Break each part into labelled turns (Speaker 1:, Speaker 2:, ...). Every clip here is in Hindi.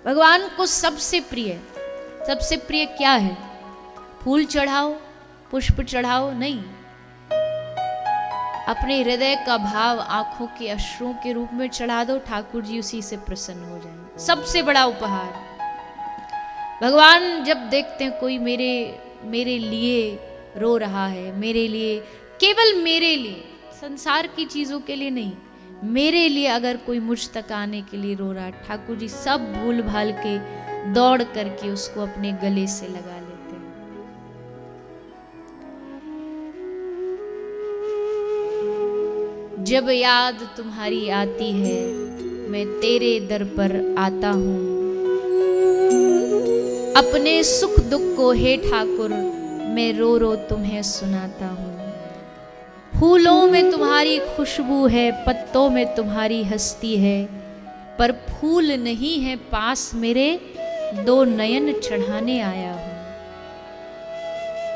Speaker 1: भगवान को सबसे प्रिय क्या है? फूल चढ़ाओ, पुष्प चढ़ाओ नहीं, अपने हृदय का भाव आंखों के अश्रुओं के रूप में चढ़ा दो, ठाकुर जी उसी से प्रसन्न हो जाएंगे। सबसे बड़ा उपहार। भगवान जब देखते हैं कोई मेरे लिए रो रहा है, मेरे लिए, केवल मेरे लिए, संसार की चीजों के लिए नहीं, मेरे लिए अगर कोई मुझ तक आने के लिए रो रहा है, ठाकुर जी सब भूल भाल के दौड़ करके उसको अपने गले से लगा लेते हैं। जब याद तुम्हारी आती है, मैं तेरे दर पर आता हूं, अपने सुख दुख को हे ठाकुर मैं रो रो तुम्हें सुनाता हूं। फूलों में तुम्हारी खुशबू है, पत्तों में तुम्हारी हस्ती है, पर फूल नहीं है पास मेरे, दो नयन चढ़ाने आया हूं।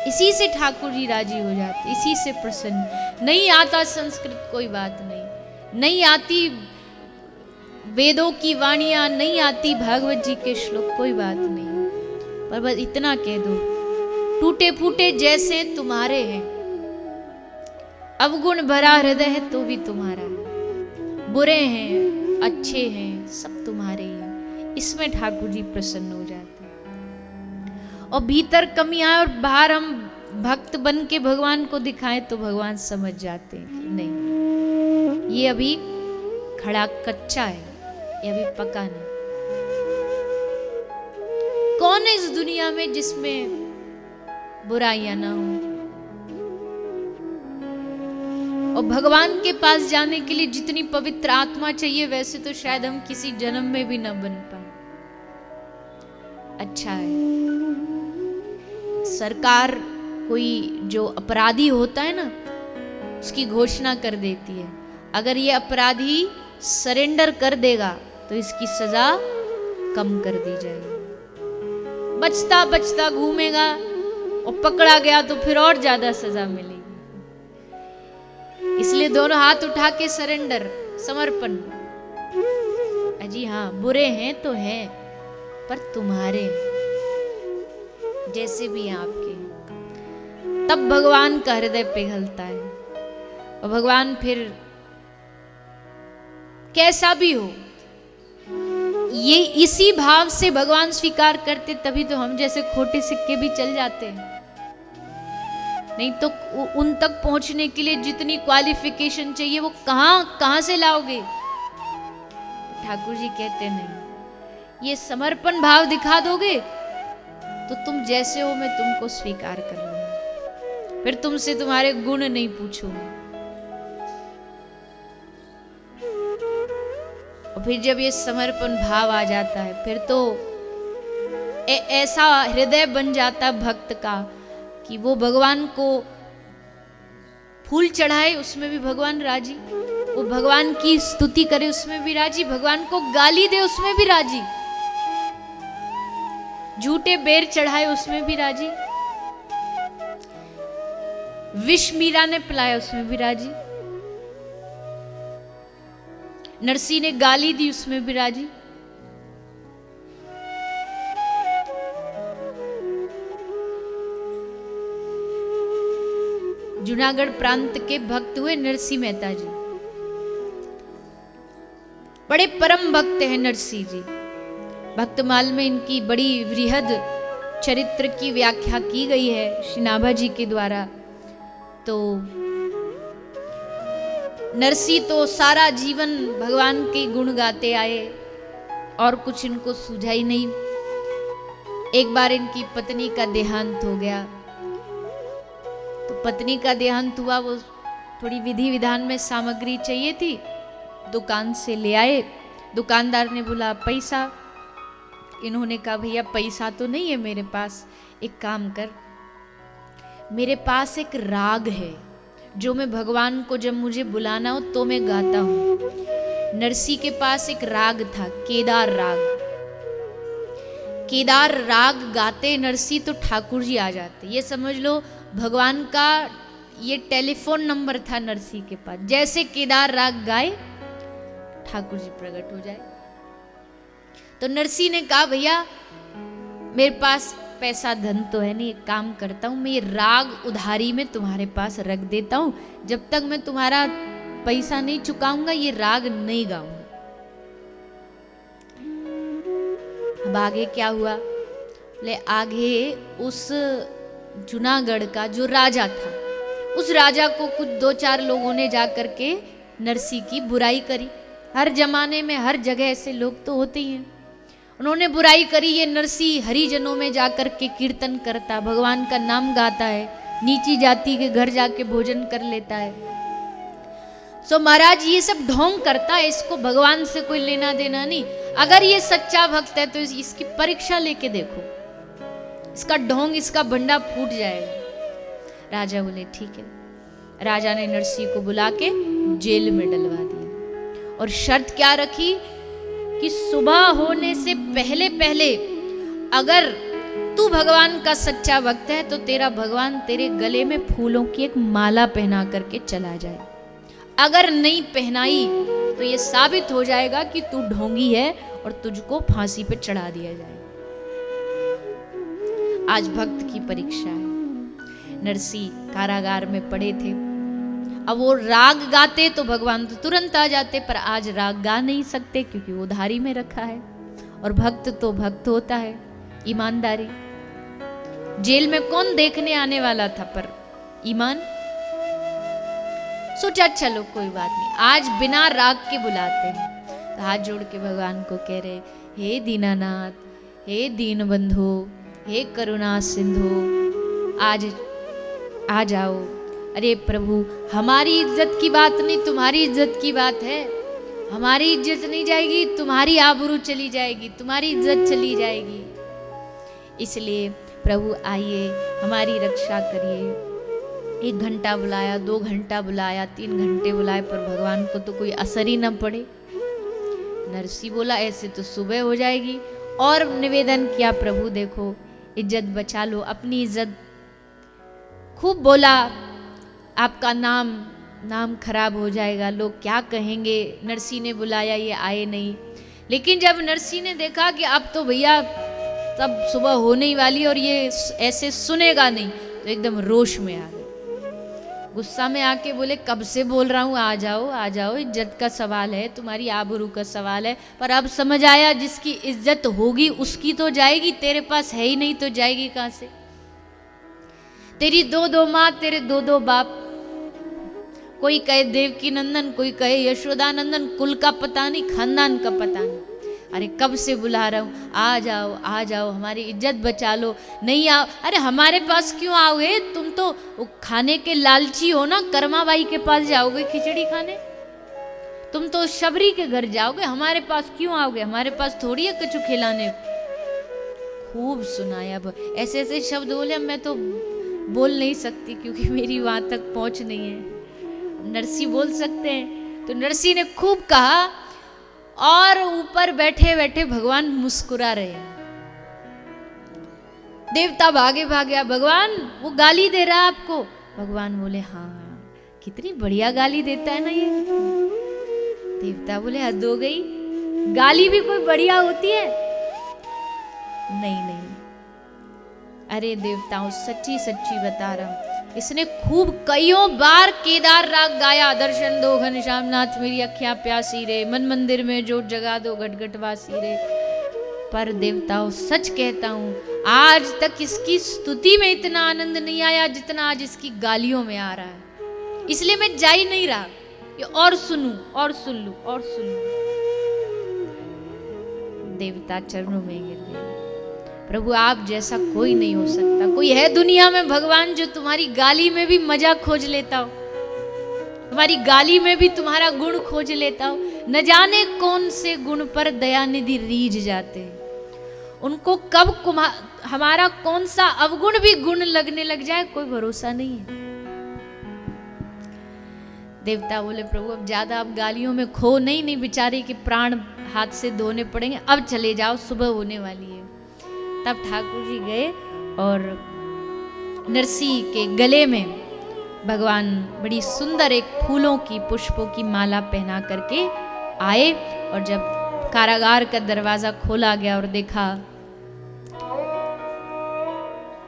Speaker 1: इसी से ठाकुर जी राजी हो जाते, इसी से प्रसन्न। नहीं आता संस्कृत कोई बात नहीं, नहीं आती वेदों की वाणियां, नहीं आती भागवत जी के श्लोक, कोई बात नहीं, पर बस इतना कह दो, टूटे फूटे जैसे तुम्हारे हैं, अवगुण भरा हृदय है तो भी तुम्हारा है, बुरे हैं अच्छे हैं सब तुम्हारे ही हैं। इसमें ठाकुर जी प्रसन्न हो जाते हैं। और भीतर कमी आए और बाहर हम भक्त बन के भगवान को दिखाएं तो भगवान समझ जाते हैं कि नहीं, ये अभी खड़ा कच्चा है, ये अभी पका नहीं। कौन है इस दुनिया में जिसमें बुराइयां ना हो? और भगवान के पास जाने के लिए जितनी पवित्र आत्मा चाहिए, वैसे तो शायद हम किसी जन्म में भी न बन पाए। अच्छा है, सरकार कोई जो अपराधी होता है ना, उसकी घोषणा कर देती है, अगर ये अपराधी सरेंडर कर देगा तो इसकी सजा कम कर दी जाएगी। बचता बचता घूमेगा और पकड़ा गया तो फिर और ज्यादा सजा मिलेगी। इसलिए दोनों हाथ उठा के सरेंडर, समर्पण। अजी हाँ, बुरे हैं तो हैं, पर तुम्हारे जैसे भी हैं आपके, तब भगवान का हृदय पिघलता है। और भगवान फिर कैसा भी हो, ये इसी भाव से भगवान स्वीकार करते, तभी तो हम जैसे खोटे सिक्के भी चल जाते हैं। नहीं तो उन तक पहुंचने के लिए जितनी क्वालिफिकेशन चाहिए वो कहां से लाओगे? ठाकुर जी कहते नहीं, ये समर्पण भाव दिखा दोगे तो तुम जैसे हो मैं तुमको स्वीकार कर लूंगा, फिर तुमसे तुम्हारे गुण नहीं पूछूंगा। और फिर जब ये समर्पण भाव आ जाता है, फिर तो ऐसा हृदय बन जाता है भक्त का कि वो भगवान को फूल चढ़ाए उसमें भी भगवान राजी, वो भगवान की स्तुति करे उसमें भी राजी, भगवान को गाली दे उसमें भी राजी, झूठे बेर चढ़ाए उसमें भी राजी, विष मीरा ने पिलाया उसमें भी राजी, नरसी ने गाली दी उसमें भी राजी। जूनागढ़ प्रांत के भक्त हुए नरसी मेहता जी, बड़े परम भक्त हैं नरसी जी। भक्तमाल में इनकी बड़ी वृहद चरित्र की व्याख्या की गई है श्री नाभा जी के द्वारा। तो नरसी तो सारा जीवन भगवान के गुण गाते आए और कुछ इनको सूझा ही नहीं। एक बार इनकी पत्नी का देहांत हो गया, तो पत्नी का देहांत हुआ, वो थोड़ी विधि विधान में सामग्री चाहिए थी, दुकान से ले आए। दुकानदार ने बोला पैसा, इन्होंने कहा भैया पैसा तो नहीं है मेरे पास, एक काम कर, मेरे पास एक राग है जो मैं भगवान को जब मुझे बुलाना हो तो मैं गाता हूँ। नरसी के पास एक राग था, केदार राग। केदार राग गाते नरसी तो ठाकुर जी आ जाते। ये समझ लो भगवान का ये टेलीफोन नंबर था नरसी के पास, जैसे केदार राग गाए ठाकुर जी प्रकट हो जाए। तो नरसिंह ने कहा भैया मेरे पास पैसा धन तो है नहीं, एक काम करता हूं मैं ये राग उधारी में तुम्हारे पास रख देता हूं, जब तक मैं तुम्हारा पैसा नहीं चुकाऊंगा ये राग नहीं गाऊंगा। अब आगे क्या हुआ? ले आगे उस जूनागढ़ का जो राजा था, उस राजा को कुछ 2-4 लोगों ने जाकर के नरसिंह की बुराई करी। हर जमाने में हर जगह ऐसे लोग तो होते ही हैं। उन्होंने बुराई करी, ये नरसिंह हरिजनों में जाकर के कीर्तन करता, भगवान का नाम गाता है, नीची जाति के घर जाके भोजन कर लेता है। सो महाराज ये सब ढोंग करता है, इसको भगवान से कोई लेना देना नहीं। अगर ये सच्चा भक्त है तो इसकी परीक्षा लेके देखो, इसका ढोंग, इसका भंडा फूट जाएगा। राजा बोले ठीक है। राजा ने नरसिंह को बुला के जेल में डलवा दिया और शर्त क्या रखी कि सुबह होने से पहले पहले अगर तू भगवान का सच्चा भक्त है तो तेरा भगवान तेरे गले में फूलों की एक माला पहना करके चला जाए। अगर नहीं पहनाई तो ये साबित हो जाएगा कि तू ढोंगी है और तुझको फांसी पे चढ़ा दिया जाए। आज भक्त की परीक्षा है। नरसिंह कारागार में पड़े थे। अब वो राग गाते तो भगवान तो तुरंत आ जाते, पर आज राग गा नहीं सकते क्योंकि वो उधारी में रखा है। और भक्त तो भक्त होता है, ईमानदारी। जेल में कौन देखने आने वाला था, पर ईमान। सोचा चलो कोई बात नहीं, आज बिना राग के बुलाते हैं। तो हाथ जोड़ के भगवान को कह रहे, हे दीनानाथ, हे दीन बंधु, हे करुणा सिंधु, आज आ जाओ। अरे प्रभु, हमारी इज्जत की बात नहीं, तुम्हारी इज्जत की बात है। हमारी इज्जत नहीं जाएगी, तुम्हारी आबरू चली जाएगी, तुम्हारी इज्जत चली जाएगी। इसलिए प्रभु आइए, हमारी रक्षा करिए। 1 घंटा बुलाया, 2 घंटा बुलाया, 3 घंटे बुलाए, पर भगवान को तो कोई असर ही न पड़े। नरसिंह बोला ऐसे तो सुबह हो जाएगी, और निवेदन किया प्रभु देखो इज्जत बचा लो, अपनी इज्जत। खूब बोला, आपका नाम खराब हो जाएगा, लोग क्या कहेंगे। नरसिंह ने बुलाया, ये आए नहीं। लेकिन जब नरसिंह ने देखा कि अब तो भैया तब सुबह होने ही वाली और ये ऐसे सुनेगा नहीं, तो एकदम रोष में आ गए। गुस्सा में आके बोले, कब से बोल रहा हूँ आ जाओ आ जाओ, इज्जत का सवाल है, तुम्हारी आबरू का सवाल है। पर अब समझ आया जिसकी इज्जत होगी उसकी तो जाएगी, तेरे पास है ही नहीं तो जाएगी कहाँ से। तेरी 2-2 माँ, तेरे 2-2 बाप, कोई कहे देवकी नंदन, कोई कहे यशोदा नंदन, कुल का पता नहीं, खानदान का पता नहीं। अरे कब से बुला रहा हूँ, आ जाओ, हमारी इज्जत बचा लो। नहीं आओ, अरे हमारे पास क्यों आओगे, तुम तो खाने के लालची हो ना, कर्माबाई के पास जाओगे खिचड़ी खाने, तुम तो शबरी के घर जाओगे, हमारे पास क्यों आओगे, हमारे पास थोड़ी है कछु खिलाने। खूब सुनाया, ऐसे ऐसे शब्द बोले, मैं तो बोल नहीं सकती क्योंकि मेरी वहां तक पहुंच नहीं है। नरसिंह बोल सकते हैं। तो नरसिंह ने खूब कहा, और ऊपर बैठे बैठे भगवान मुस्कुरा रहे हैं। देवता भागे भागे, भगवान वो गाली दे रहा है आपको। भगवान बोले हाँ, कितनी बढ़िया गाली देता है ना ये। देवता बोले हद हो गई, गाली भी कोई बढ़िया होती है? नहीं, अरे देवताओं सच्ची सच्ची बता रहा हूं, इसने खूब कईयों बार केदार राग गाया। दर्शन दो घनश्याम नाथ, मेरी अखियां प्यासी रे, मन मंदिर में जोत जगा दो घट वासी रे। पर देवताओं सच कहता हूं, आज तक इसकी स्तुति में इतना आनंद नहीं आया जितना आज इसकी गालियों में आ रहा है। इसलिए मैं जा ही नहीं रहा कि और सुनूं और सुन लूं और सुन लूं। देवता चरणों में गिर गए। प्रभु आप जैसा कोई नहीं हो सकता। कोई है दुनिया में भगवान जो तुम्हारी गाली में भी मजा खोज लेता हो, तुम्हारी गाली में भी तुम्हारा गुण खोज लेता हो? न जाने कौन से गुण पर दयानिधि रीझ जाते हैं, उनको कब हमारा कौन सा अवगुण भी गुण लगने लग जाए कोई भरोसा नहीं है। देवता बोले प्रभु अब ज्यादा अब गालियों में खो नहीं, बेचारे के प्राण हाथ से धोने पड़ेंगे, अब चले जाओ सुबह होने वाली है। तब ठाकुर जी गए और नरसिंह के गले में भगवान बड़ी सुंदर एक फूलों की पुष्पों की माला पहना करके आए। और जब कारागार का दरवाजा खोला गया और देखा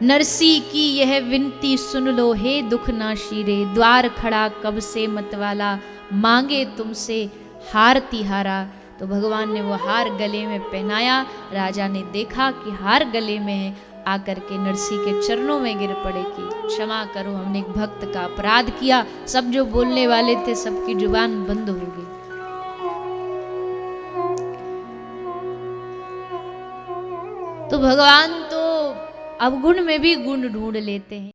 Speaker 1: नरसी की यह विनती सुन लो हे दुख ना शीरे, द्वार खड़ा कब से मतवाला, मांगे तुमसे हार तिहारा। तो भगवान ने वो हार गले में पहनाया। राजा ने देखा कि हार गले में है, आकर के नरसी के चरणों में गिर पड़े कि क्षमा करो, हमने एक भक्त का अपराध किया। सब जो बोलने वाले थे सबकी जुबान बंद हो गई। तो भगवान तो अवगुण में भी गुण ढूंढ लेते हैं।